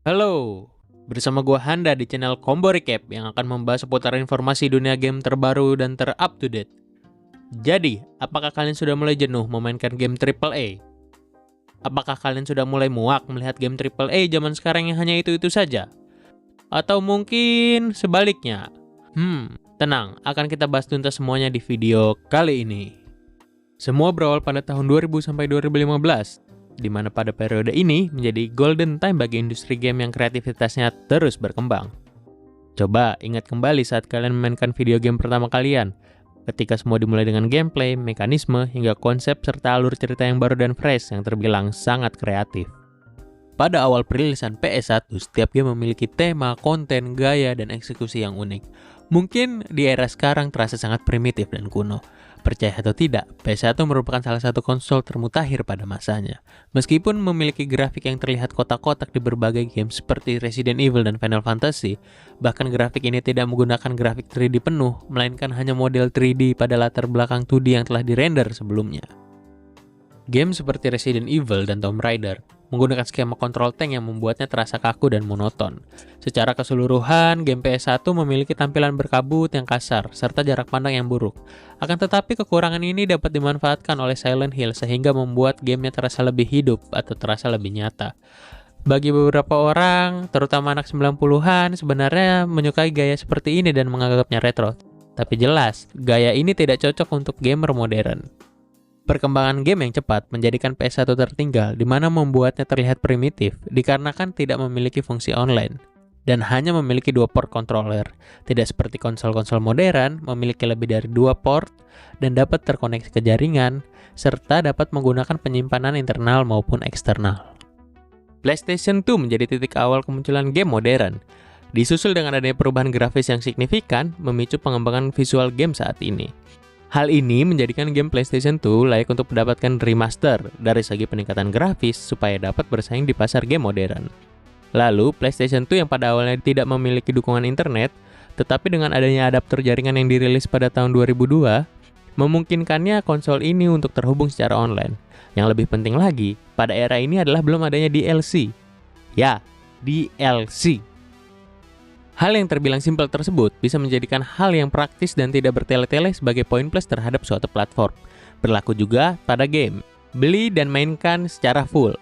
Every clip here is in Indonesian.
Halo, bersama gua Handa di channel Combo Recap yang akan membahas seputar informasi dunia game terbaru dan ter-up to date. Jadi, apakah kalian sudah mulai jenuh memainkan game AAA? Apakah kalian sudah mulai muak melihat game AAA zaman sekarang yang hanya itu-itu saja? Atau mungkin sebaliknya? Tenang, akan kita bahas tuntas semuanya di video kali ini. Semua berawal pada tahun 2000 sampai 2015. Di mana pada periode ini menjadi golden time bagi industri game yang kreativitasnya terus berkembang. Coba ingat kembali saat kalian memainkan video game pertama kalian, ketika semua dimulai dengan gameplay, mekanisme, hingga konsep serta alur cerita yang baru dan fresh yang terbilang sangat kreatif. Pada awal perilisan PS1, setiap game memiliki tema, konten, gaya, dan eksekusi yang unik. Mungkin di era sekarang terasa sangat primitif dan kuno. Percaya atau tidak, PS1 merupakan salah satu konsol termutakhir pada masanya. Meskipun memiliki grafik yang terlihat kotak-kotak di berbagai game seperti Resident Evil dan Final Fantasy, bahkan grafik ini tidak menggunakan grafik 3D penuh, melainkan hanya model 3D pada latar belakang 2D yang telah dirender sebelumnya. Game seperti Resident Evil dan Tomb Raider menggunakan skema kontrol tank yang membuatnya terasa kaku dan monoton. Secara keseluruhan, game PS1 memiliki tampilan berkabut yang kasar, serta jarak pandang yang buruk. Akan tetapi kekurangan ini dapat dimanfaatkan oleh Silent Hill sehingga membuat gamenya terasa lebih hidup atau terasa lebih nyata. Bagi beberapa orang, terutama anak 90-an, sebenarnya menyukai gaya seperti ini dan menganggapnya retro. Tapi jelas, gaya ini tidak cocok untuk gamer modern. Perkembangan game yang cepat menjadikan PS1 tertinggal, di mana membuatnya terlihat primitif dikarenakan tidak memiliki fungsi online dan hanya memiliki 2 port controller. Tidak seperti konsol-konsol modern, memiliki lebih dari 2 port dan dapat terkoneksi ke jaringan, serta dapat menggunakan penyimpanan internal maupun eksternal. PlayStation 2 menjadi titik awal kemunculan game modern. Disusul dengan adanya perubahan grafis yang signifikan, memicu pengembangan visual game saat ini. Hal ini menjadikan game PlayStation 2 layak untuk mendapatkan remaster dari segi peningkatan grafis supaya dapat bersaing di pasar game modern. Lalu, PlayStation 2 yang pada awalnya tidak memiliki dukungan internet, tetapi dengan adanya adapter jaringan yang dirilis pada tahun 2002, memungkinkannya konsol ini untuk terhubung secara online. Yang lebih penting lagi, pada era ini adalah belum adanya DLC. Ya, DLC. Hal yang terbilang simpel tersebut bisa menjadikan hal yang praktis dan tidak bertele-tele sebagai poin plus terhadap suatu platform. Berlaku juga pada game. Beli dan mainkan secara full.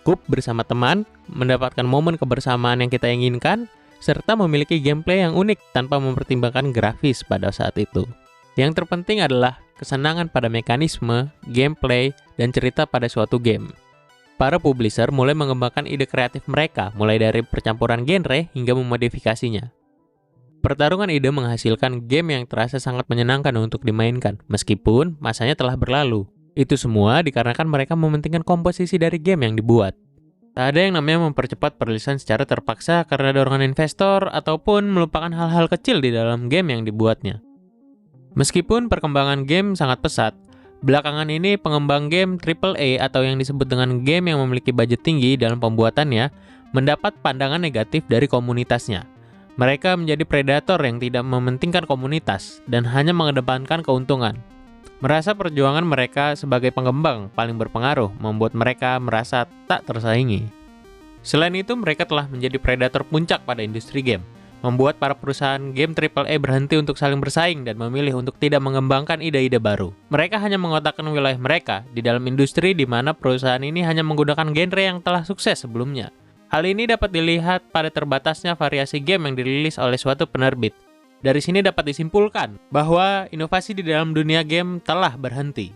Kup bersama teman, mendapatkan momen kebersamaan yang kita inginkan, serta memiliki gameplay yang unik tanpa mempertimbangkan grafis pada saat itu. Yang terpenting adalah kesenangan pada mekanisme, gameplay, dan cerita pada suatu game. Para publisher mulai mengembangkan ide kreatif mereka, mulai dari percampuran genre hingga memodifikasinya. Pertarungan ide menghasilkan game yang terasa sangat menyenangkan untuk dimainkan, meskipun masanya telah berlalu. Itu semua dikarenakan mereka mementingkan komposisi dari game yang dibuat. Tak ada yang namanya mempercepat perilisan secara terpaksa karena dorongan investor ataupun melupakan hal-hal kecil di dalam game yang dibuatnya. Meskipun perkembangan game sangat pesat, belakangan ini pengembang game AAA atau yang disebut dengan game yang memiliki budget tinggi dalam pembuatannya mendapat pandangan negatif dari komunitasnya. Mereka menjadi predator yang tidak mementingkan komunitas dan hanya mengedepankan keuntungan. Merasa perjuangan mereka sebagai pengembang paling berpengaruh membuat mereka merasa tak tersaingi. Selain itu, mereka telah menjadi predator puncak pada industri game, membuat para perusahaan game AAA berhenti untuk saling bersaing dan memilih untuk tidak mengembangkan ide-ide baru. Mereka hanya mengotakkan wilayah mereka di dalam industri di mana perusahaan ini hanya menggunakan genre yang telah sukses sebelumnya. Hal ini dapat dilihat pada terbatasnya variasi game yang dirilis oleh suatu penerbit. Dari sini dapat disimpulkan bahwa inovasi di dalam dunia game telah berhenti.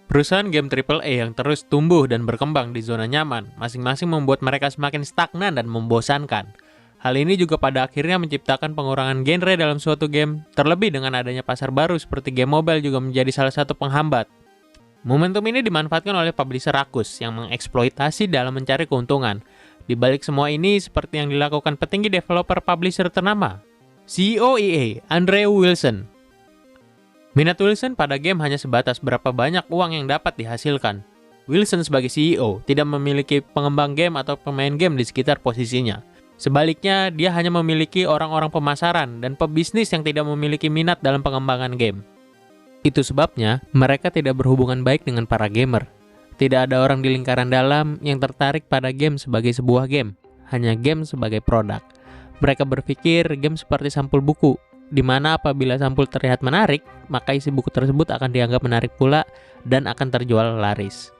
Perusahaan game AAA yang terus tumbuh dan berkembang di zona nyaman, masing-masing membuat mereka semakin stagnan dan membosankan. Hal ini juga pada akhirnya menciptakan pengurangan genre dalam suatu game, terlebih dengan adanya pasar baru seperti game mobile juga menjadi salah satu penghambat. Momentum ini dimanfaatkan oleh publisher rakus yang mengeksploitasi dalam mencari keuntungan. Di balik semua ini, seperti yang dilakukan petinggi developer publisher ternama, CEO EA, Andrew Wilson. Minat Wilson pada game hanya sebatas berapa banyak uang yang dapat dihasilkan. Wilson sebagai CEO tidak memiliki pengembang game atau pemain game di sekitar posisinya. Sebaliknya, dia hanya memiliki orang-orang pemasaran dan pebisnis yang tidak memiliki minat dalam pengembangan game. Itu sebabnya, mereka tidak berhubungan baik dengan para gamer. Tidak ada orang di lingkaran dalam yang tertarik pada game sebagai sebuah game. hanya game sebagai produk. Mereka berpikir game seperti sampul buku, di mana apabila sampul terlihat menarik, maka isi buku tersebut akan dianggap menarik pula dan akan terjual laris.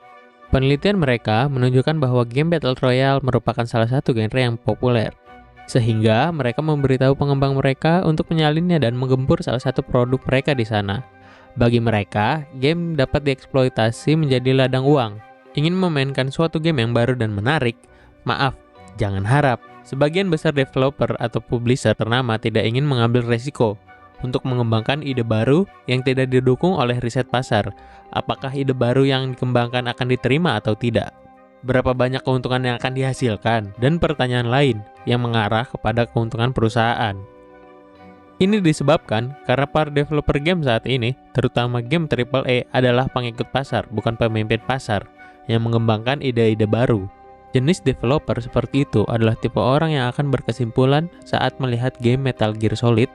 Penelitian mereka menunjukkan bahwa game Battle Royale merupakan salah satu genre yang populer. Sehingga mereka memberitahu pengembang mereka untuk menyalinnya dan menggempur salah satu produk mereka di sana. Bagi mereka, game dapat dieksploitasi menjadi ladang uang. Ingin memainkan suatu game yang baru dan menarik? Maaf, jangan harap. Sebagian besar developer atau publisher ternama tidak ingin mengambil resiko untuk mengembangkan ide baru yang tidak didukung oleh riset pasar. Apakah ide baru yang dikembangkan akan diterima atau tidak? Berapa banyak keuntungan yang akan dihasilkan? Dan pertanyaan lain yang mengarah kepada keuntungan perusahaan. Ini disebabkan karena para developer game saat ini, terutama game AAA, adalah pengikut pasar, bukan pemimpin pasar, yang mengembangkan ide-ide baru. Jenis developer seperti itu adalah tipe orang yang akan berkesimpulan saat melihat game Metal Gear Solid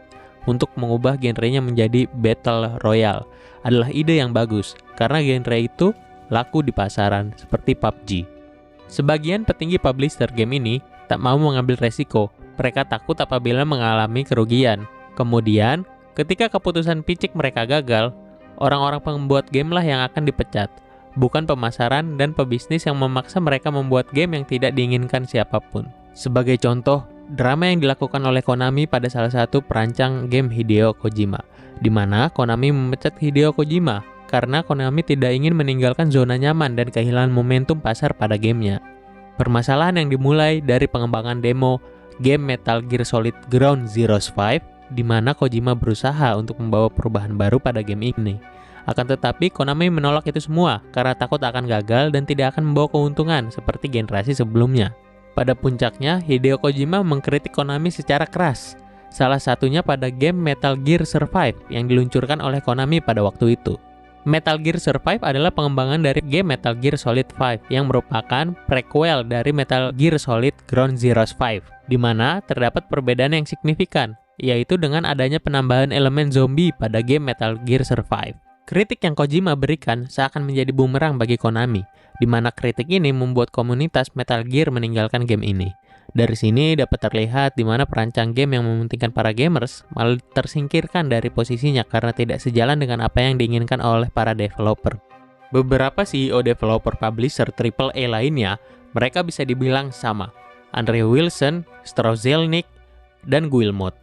untuk mengubah genrenya menjadi Battle Royale adalah ide yang bagus, karena genre itu laku di pasaran seperti PUBG. Sebagian petinggi publisher game ini tak mau mengambil resiko, mereka takut apabila mengalami kerugian. Kemudian, ketika keputusan picik mereka gagal, orang-orang pembuat game lah yang akan dipecat, bukan pemasaran dan pebisnis yang memaksa mereka membuat game yang tidak diinginkan siapapun. Sebagai contoh, drama yang dilakukan oleh Konami pada salah satu perancang game Hideo Kojima, di mana Konami memecat Hideo Kojima karena Konami tidak ingin meninggalkan zona nyaman dan kehilangan momentum pasar pada gamenya. Permasalahan yang dimulai dari pengembangan demo game Metal Gear Solid Ground Zeroes 5, di mana Kojima berusaha untuk membawa perubahan baru pada game ini. Akan tetapi, Konami menolak itu semua karena takut akan gagal dan tidak akan membawa keuntungan seperti generasi sebelumnya. Pada puncaknya, Hideo Kojima mengkritik Konami secara keras. Salah satunya pada game Metal Gear Survive yang diluncurkan oleh Konami pada waktu itu. Metal Gear Survive adalah pengembangan dari game Metal Gear Solid 5 yang merupakan prequel dari Metal Gear Solid Ground Zeroes 5, di mana terdapat perbedaan yang signifikan, yaitu dengan adanya penambahan elemen zombie pada game Metal Gear Survive. Kritik yang Kojima berikan seakan menjadi bumerang bagi Konami, di mana kritik ini membuat komunitas Metal Gear meninggalkan game ini. Dari sini dapat terlihat di mana perancang game yang mementingkan para gamers malah tersingkirkan dari posisinya karena tidak sejalan dengan apa yang diinginkan oleh para developer. Beberapa CEO developer publisher AAA lainnya, mereka bisa dibilang sama. Andre Wilson, Strauss Zelnick, dan Guillemot.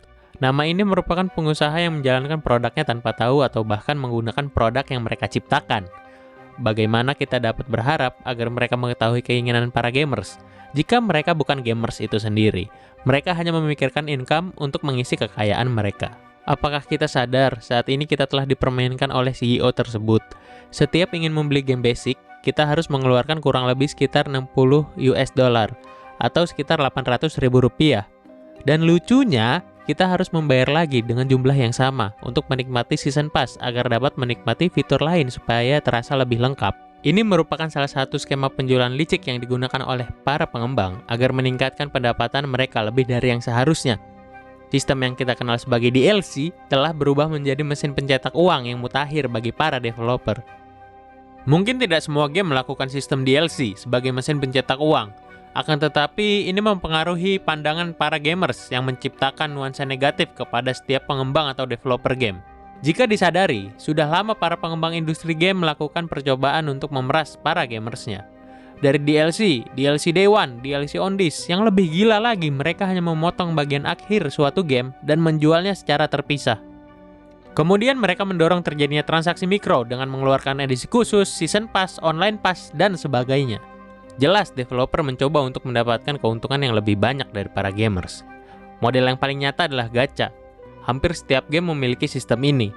Nama ini merupakan pengusaha yang menjalankan produknya tanpa tahu atau bahkan menggunakan produk yang mereka ciptakan. Bagaimana kita dapat berharap agar mereka mengetahui keinginan para gamers? Jika mereka bukan gamers itu sendiri, mereka hanya memikirkan income untuk mengisi kekayaan mereka. Apakah kita sadar saat ini kita telah dipermainkan oleh CEO tersebut? Setiap ingin membeli game basic, kita harus mengeluarkan kurang lebih sekitar $60 atau sekitar Rp800.000. Dan lucunya, kita harus membayar lagi dengan jumlah yang sama untuk menikmati Season Pass agar dapat menikmati fitur lain supaya terasa lebih lengkap. Ini merupakan salah satu skema penjualan licik yang digunakan oleh para pengembang agar meningkatkan pendapatan mereka lebih dari yang seharusnya. Sistem yang kita kenal sebagai DLC telah berubah menjadi mesin pencetak uang yang mutakhir bagi para developer. Mungkin tidak semua game melakukan sistem DLC sebagai mesin pencetak uang, akan tetapi ini mempengaruhi pandangan para gamers yang menciptakan nuansa negatif kepada setiap pengembang atau developer game. Jika disadari, sudah lama para pengembang industri game melakukan percobaan untuk memeras para gamersnya. Dari DLC Day One, DLC on This, yang lebih gila lagi mereka hanya memotong bagian akhir suatu game dan menjualnya secara terpisah. Kemudian mereka mendorong terjadinya transaksi mikro dengan mengeluarkan edisi khusus, Season Pass, Online Pass, dan sebagainya. Jelas developer mencoba untuk mendapatkan keuntungan yang lebih banyak dari para gamers. Model yang paling nyata adalah gacha. Hampir setiap game memiliki sistem ini.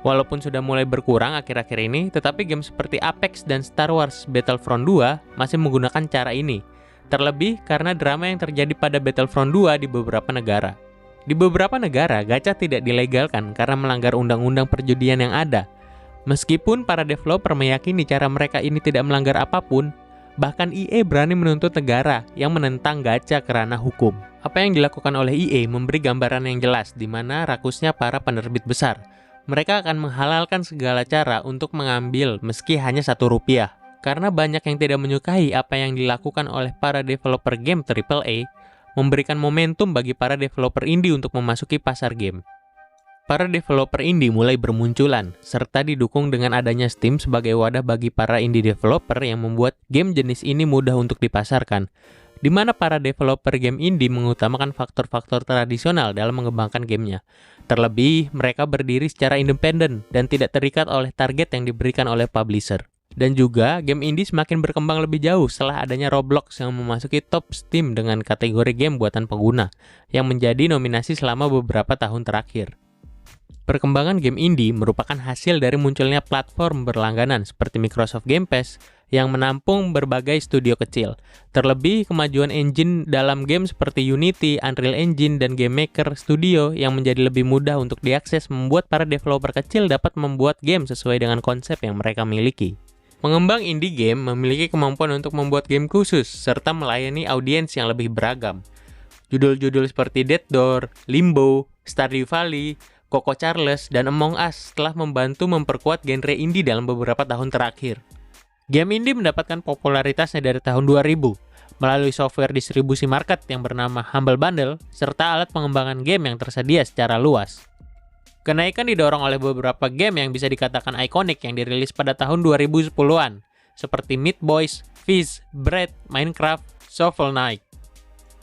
Walaupun sudah mulai berkurang akhir-akhir ini, tetapi game seperti Apex dan Star Wars Battlefront 2 masih menggunakan cara ini. Terlebih karena drama yang terjadi pada Battlefront 2 di beberapa negara. Di beberapa negara, gacha tidak dilegalkan karena melanggar undang-undang perjudian yang ada. Meskipun para developer meyakini cara mereka ini tidak melanggar apapun, bahkan EA berani menuntut negara yang menentang gacha kerana hukum. Apa yang dilakukan oleh EA memberi gambaran yang jelas di mana rakusnya para penerbit besar. Mereka akan menghalalkan segala cara untuk mengambil meski hanya Rp1. Karena banyak yang tidak menyukai apa yang dilakukan oleh para developer game AAA, memberikan momentum bagi para developer indie untuk memasuki pasar game. Para developer indie mulai bermunculan, serta didukung dengan adanya Steam sebagai wadah bagi para indie developer yang membuat game jenis ini mudah untuk dipasarkan, di mana para developer game indie mengutamakan faktor-faktor tradisional dalam mengembangkan gamenya. Terlebih, mereka berdiri secara independen dan tidak terikat oleh target yang diberikan oleh publisher. Dan juga, game indie semakin berkembang lebih jauh setelah adanya Roblox yang memasuki top Steam dengan kategori game buatan pengguna, yang menjadi nominasi selama beberapa tahun terakhir. Perkembangan game indie merupakan hasil dari munculnya platform berlangganan seperti Microsoft Game Pass yang menampung berbagai studio kecil. Terlebih, kemajuan engine dalam game seperti Unity, Unreal Engine, dan Game Maker Studio yang menjadi lebih mudah untuk diakses membuat para developer kecil dapat membuat game sesuai dengan konsep yang mereka miliki. Pengembang indie game memiliki kemampuan untuk membuat game khusus, serta melayani audiens yang lebih beragam. Judul-judul seperti Dead Door, Limbo, Stardew Valley, Coco Charles, dan Among Us telah membantu memperkuat genre indie dalam beberapa tahun terakhir. Game indie mendapatkan popularitasnya dari tahun 2000, melalui software distribusi market yang bernama Humble Bundle, serta alat pengembangan game yang tersedia secara luas. Kenaikan didorong oleh beberapa game yang bisa dikatakan ikonik yang dirilis pada tahun 2010-an, seperti Meat Boys, Fizz, Bread, Minecraft, Shovel Knight.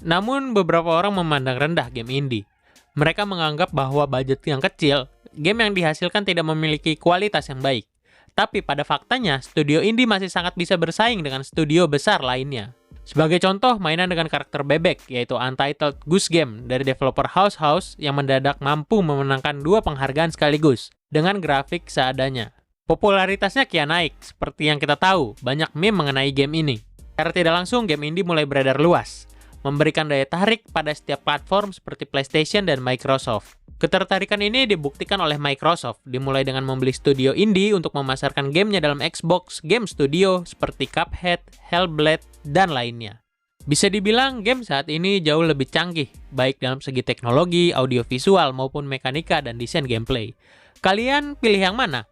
Namun, beberapa orang memandang rendah game indie. Mereka menganggap bahwa budget yang kecil, game yang dihasilkan tidak memiliki kualitas yang baik. Tapi pada faktanya, studio indie masih sangat bisa bersaing dengan studio besar lainnya. Sebagai contoh, mainan dengan karakter bebek, yaitu Untitled Goose Game dari developer House yang mendadak mampu memenangkan 2 penghargaan sekaligus, dengan grafik seadanya. Popularitasnya kian naik, seperti yang kita tahu, banyak meme mengenai game ini. Secara tidak langsung, game indie mulai beredar luas, memberikan daya tarik pada setiap platform seperti PlayStation dan Microsoft. Ketertarikan ini dibuktikan oleh Microsoft, dimulai dengan membeli studio indie untuk memasarkan gamenya dalam Xbox Game Studio seperti Cuphead, Hellblade, dan lainnya. Bisa dibilang game saat ini jauh lebih canggih, baik dalam segi teknologi, audiovisual, maupun mekanika dan desain gameplay. Kalian pilih yang mana?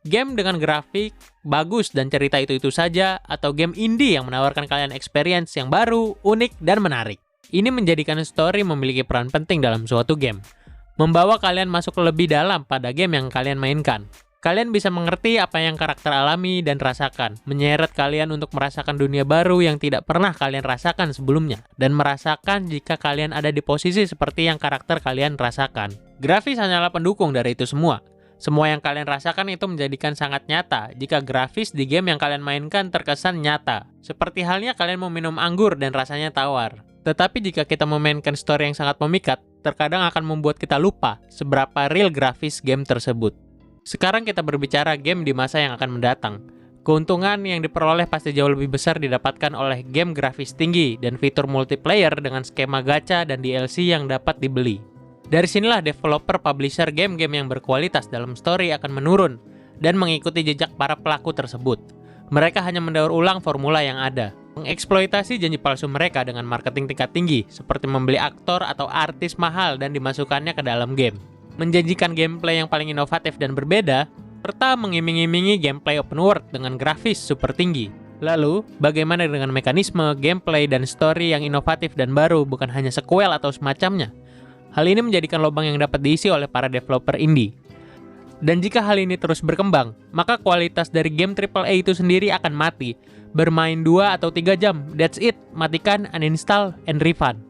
Game dengan grafik bagus dan cerita itu-itu saja, atau game indie yang menawarkan kalian experience yang baru, unik, dan menarik? Ini menjadikan story memiliki peran penting dalam suatu game, membawa kalian masuk lebih dalam pada game yang kalian mainkan. Kalian bisa mengerti apa yang karakter alami dan rasakan, menyeret kalian untuk merasakan dunia baru yang tidak pernah kalian rasakan sebelumnya, dan merasakan jika kalian ada di posisi seperti yang karakter kalian rasakan. Grafis hanyalah pendukung dari itu semua. Semua yang kalian rasakan itu menjadikan sangat nyata jika grafis di game yang kalian mainkan terkesan nyata. Seperti halnya kalian meminum anggur dan rasanya tawar. Tetapi jika kita memainkan story yang sangat memikat, terkadang akan membuat kita lupa seberapa real grafis game tersebut. Sekarang kita berbicara game di masa yang akan mendatang. Keuntungan yang diperoleh pasti jauh lebih besar didapatkan oleh game grafis tinggi dan fitur multiplayer dengan skema gacha dan DLC yang dapat dibeli. Dari sinilah developer publisher game-game yang berkualitas dalam story akan menurun dan mengikuti jejak para pelaku tersebut. Mereka hanya mendaur ulang formula yang ada, mengeksploitasi janji palsu mereka dengan marketing tingkat tinggi, seperti membeli aktor atau artis mahal dan dimasukkannya ke dalam game, menjanjikan gameplay yang paling inovatif dan berbeda, serta mengiming-imingi gameplay open world dengan grafis super tinggi. Lalu, bagaimana dengan mekanisme, gameplay, dan story yang inovatif dan baru, bukan hanya sequel atau semacamnya? Hal ini menjadikan lubang yang dapat diisi oleh para developer indie. Dan jika hal ini terus berkembang, maka kualitas dari game AAA itu sendiri akan mati. Bermain 2 atau 3 jam, that's it, matikan, uninstall, and refund.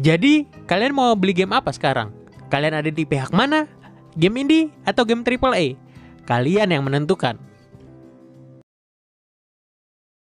Jadi, kalian mau beli game apa sekarang? Kalian ada di pihak mana? Game indie atau game AAA? Kalian yang menentukan.